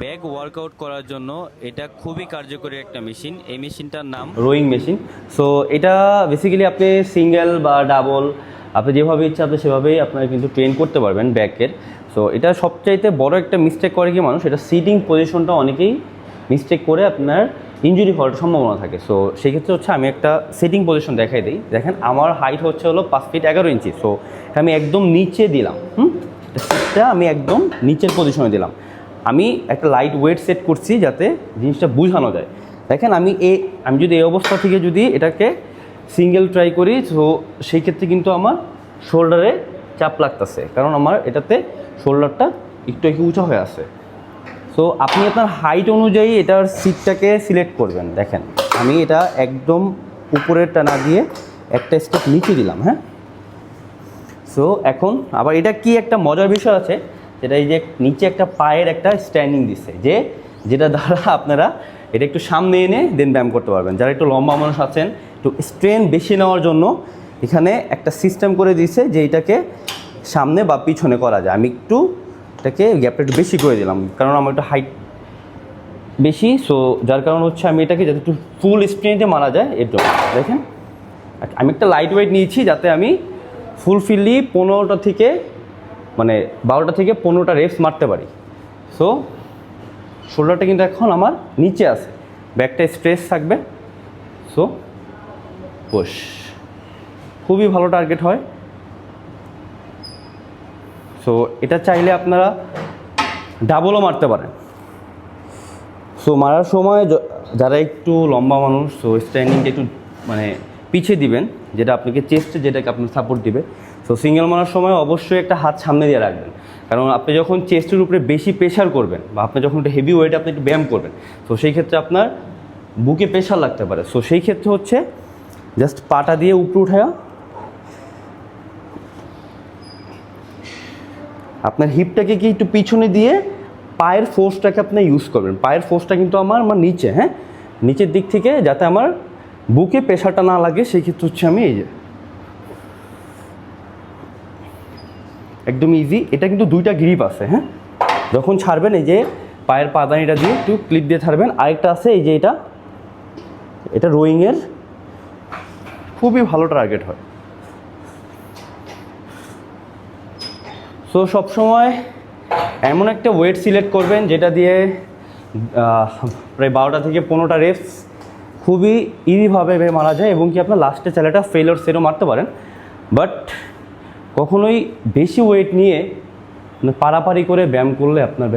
Back workout করার জন্য এটা খুবই কার্যকরী একটা মেশিন। এই মেশিনটার নাম রোয়িং মেশিন। সো এটা বেসিক্যালি আপনি সিঙ্গেল বা ডাবল আপনি যেভাবে ইচ্ছা আপনি সেভাবেই আপনারা কিন্তু ট্রেন করতে পারবেন ব্যাকের। সো এটা সবচাইতে বড় একটা মিস্টেক করে কি মানুষ, এটা সিটিং পজিশনটা অনেকেই মিস্টেক করে আপনার ইনজুরি হওয়ার সম্ভাবনা থাকে। সো সেই ক্ষেত্রে হচ্ছে আমি একটা সেটিং পজিশন দেখাই দিই। দেখেন আমার হাইট হচ্ছে হলো 5 ফিট 11 ইঞ্চি। সো আমি একদম নিচে দিলাম, সিটটা আমি একদম নিচের পজিশনে দিলাম। আমি একটা লাইট ওয়েট সেট করছি যাতে জিনিসটা বোঝানো যায়। দেখেন আমি যদি এই অবস্থা থেকে যদি এটাকে সিঙ্গেল ট্রাই করি, তো সেই ক্ষেত্রে কিন্তু আমার শোল্ডারে চাপ লাগতেছে, কারণ আমার এটাতে শোল্ডারটা একটু উঁচা হয়ে আছে। সো আপনি আপনার হাইট অনুযায়ী এটার সিটটাকে সিলেক্ট করবেন। দেখেন আমি এটা একদম উপরেরটা না দিয়ে একটা স্টেপ নিচে দিলাম। হ্যাঁ, সো এখন আবার এটা কি একটা মজার বিষয় আছে, যেটা এই যে নিচে একটা পায়ের একটা স্ট্যান্ডিং দিচ্ছে, যেটা দ্বারা আপনারা এটা একটু সামনে এনে দেন ব্যায়াম করতে পারবেন। যারা একটু লম্বা মানুষ আছেন, একটু স্ট্রেন বেশি নেওয়ার জন্য এখানে একটা সিস্টেম করে দিয়েছে যে এটাকে সামনে বা পিছনে করা যায়। আমি একটু এটাকে গ্যাপটা একটু বেশি করে দিলাম, কারণ আমার একটু হাইট বেশি। সো যার কারণ হচ্ছে আমি এটাকে যাতে একটু ফুল স্ট্রেনতে মারা যায় এর জন্য। দেখেন আমি একটা লাইট ওয়েট নিয়েছি যাতে আমি ফুলফিলি 15টা থেকে 12টা থেকে 15টা রেপস মারতে পারি। সো শোল্ডারটা কিন্তু এখন আমার নিচে আছে, ব্যাকটা স্ট্রেস থাকবে। সো পুশ, খুবই ভালো টার্গেট হয়। সো এটা চাইলে আপনারা ডাবলও মারতে পারেন। সো মারার সময় যারা একটু লম্বা মানুষ, সো স্ট্যান্ডিংটা একটু পিছিয়ে দিবেন, যেটা আপনাকে চেস্টে যেটাকে আপনার সাপোর্ট দিবে। সো সিঙ্গেল মারার সময় অবশ্যই একটা হাত সামনে দিয়ে রাখবেন, কারণ আপনি যখন চেস্টের উপরে বেশি প্রেশার করবেন বা আপনি যখন একটা হেভি ওয়েট আপনি একটু ব্যায়াম করবেন, সো সেই ক্ষেত্রে আপনার বুকে প্রেশার লাগতে পারে। সো সেই ক্ষেত্রে হচ্ছে জাস্ট পাটা দিয়ে উপরে উঠায়া আপনার হিপটাকে কি একটু পিছনে দিয়ে পায়ের ফোর্সটাকে আপনি ইউজ করবেন। পায়ের ফোর্সটা কিন্তু আমার নিচে, হ্যাঁ, নিচের দিক থেকে, যাতে আমার বুকে প্রেশারটা না লাগে। সেই ক্ষেত্রে হচ্ছে আমি এই যে একদম ইজি। এটা কিন্তু 2টা গ্রিপ আছে। হ্যাঁ, যখন ছাড়বেন এই যে পায়ের পাদানিটা দিয়ে একটু ক্লিপ দিয়ে ছাড়বেন। আরেকটা আছে এই যে এটা রোয়িংয়ের খুবই ভালো টার্গেট হয়। সো সবসময় এমন একটা ওয়েট সিলেক্ট করবেন যেটা দিয়ে প্রায় 12টা থেকে 15টা রেপস খুবই ইজিভাবে মারা যায়, এবং কি আপনার লাস্টে চালেটা ফেলোর সেটও মারতে পারেন। বাট কখনোই বেশি ওয়েট নিয়ে পারাপারি করে ব্যায়াম করলে আপনার